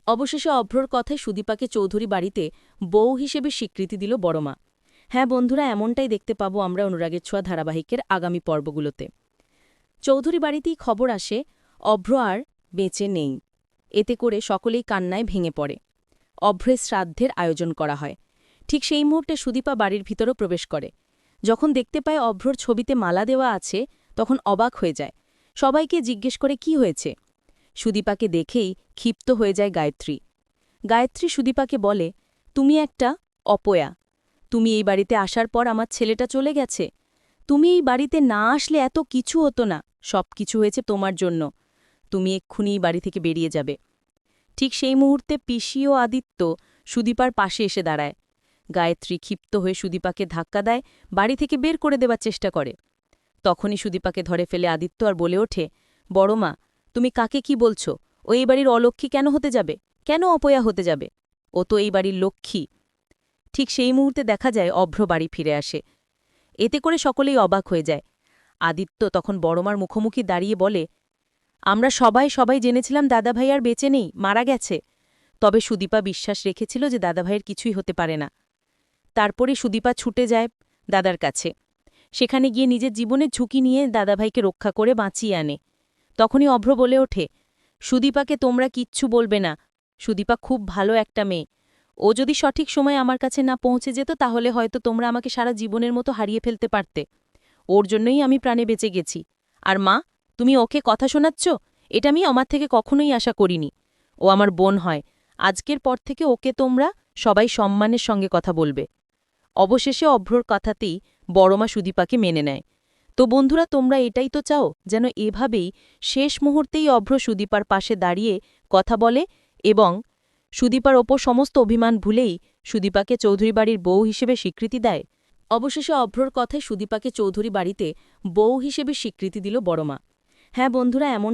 অবশেষে অভ্রর কথায় সুদীপাকে চৌধুরী বাড়িতে বউ হিসেবে স্বীকৃতি দিল বড়মা। হ্যাঁ বন্ধুরা, এমনটাই দেখতে পাবো আমরা অনুরাগের ছোঁয়া ধারাবাহিকের আগামী পর্বগুলোতে। চৌধুরী বাড়িতেই খবর আসে অভ্র আর বেঁচে নেই। এতে করে সকলেই কান্নায় ভেঙে পড়ে। অভ্রের শ্রাদ্ধের আয়োজন করা হয়। ঠিক সেই মুহূর্তে সুদীপা বাড়ির ভিতরও প্রবেশ করে। যখন দেখতে পায় অভ্রর ছবিতে মালা দেওয়া আছে, তখন অবাক হয়ে যায়। সবাইকে জিজ্ঞেস করে কি হয়েছে। সুদীপাকে দেখেই ক্ষিপ্ত হয়ে যায় গায়ত্রী। গায়ত্রী সুদীপাকে বলে, তুমি একটা অপয়া। তুমি এই বাড়িতে আসার পর আমার ছেলেটা চলে গেছে। তুমি এই বাড়িতে না আসলে এত কিছু হতো না। সব কিছু হয়েছে তোমার জন্য। তুমি এক্ষুনি এই বাড়ি থেকে বেরিয়ে যাবে। ঠিক সেই মুহূর্তে পিসি ও আদিত্য সুদীপার পাশে এসে দাঁড়ায়। গায়ত্রী ক্ষিপ্ত হয়ে সুদীপাকে ধাক্কা দেয়, বাড়ি থেকে বের করে দেবার চেষ্টা করে। তখনই সুদীপাকে ধরে ফেলে আদিত্য আর বলে ওঠে, বড়মা, তুমি কাকে কি বলছো? ও এই বাড়ির অলক্ষ্মী কেন হতে যাবে? কেন অপয়া হতে যাবে? ও তো এই বাড়ির লক্ষ্মী। ঠিক সেই মুহূর্তে দেখা যায় অভ্র বাড়ি ফিরে আসে। এতে করে সকলেই অবাক হয়ে যায়। আদিত্য তখন বড়মার মুখোমুখি দাঁড়িয়ে বলে, আমরা সবাই জেনেছিলাম দাদাভাই আর বেঁচে নেই, মারা গেছে। তবে সুদীপা বিশ্বাস রেখেছিল যে দাদাভাইয়ের কিছুই হতে পারে না। তারপরে সুদীপা ছুটে যায় দাদার কাছে। সেখানে গিয়ে নিজের জীবনের ঝুঁকি নিয়ে দাদাভাইকে রক্ষা করে বাঁচিয়ে আনে। তখনই অভ্র বলে ওঠে, সুদীপাকে তোমরা কিচ্ছু বলবে না। সুদীপা খুব ভালো একটা মেয়ে। ও যদি সঠিক সময়ে আমার কাছে না পৌঁছে যেত তাহলে হয়তো তোমরা আমাকে সারা জীবনের মতো হারিয়ে ফেলতে পারতে। ওর জন্যই আমি প্রাণে বেঁচে গেছি। আর মা, তুমি ওকে কথা শোনাচ্ছ? এটা আমি আমার থেকে কখনোই আশা করিনি। ও আমার বোন হয়। আজকের পর থেকে ওকে তোমরা সবাই সম্মানের সঙ্গে কথা বলবে। অবশেষে অভ্রর কথাতেই বড়মা সুদীপাকে মেনে নেয়। তো বন্ধুরা, তোমরা এটাই তো চাও যেন এভাবেই শেষ মুহূর্তেই অভ্র সুদীপার পাশে দাঁড়িয়ে কথা বলে এবং সুদীপার ওপর সমস্ত অভিমান ভুলেই সুদীপাকে চৌধুরী বাড়ির বউ হিসেবে স্বীকৃতি দেয়। অবশেষে অভ্রর কথায় সুদীপাকে চৌধুরী বাড়িতে বউ হিসেবে স্বীকৃতি দিল বড়মা। হ্যাঁ বন্ধুরা, এমনটাই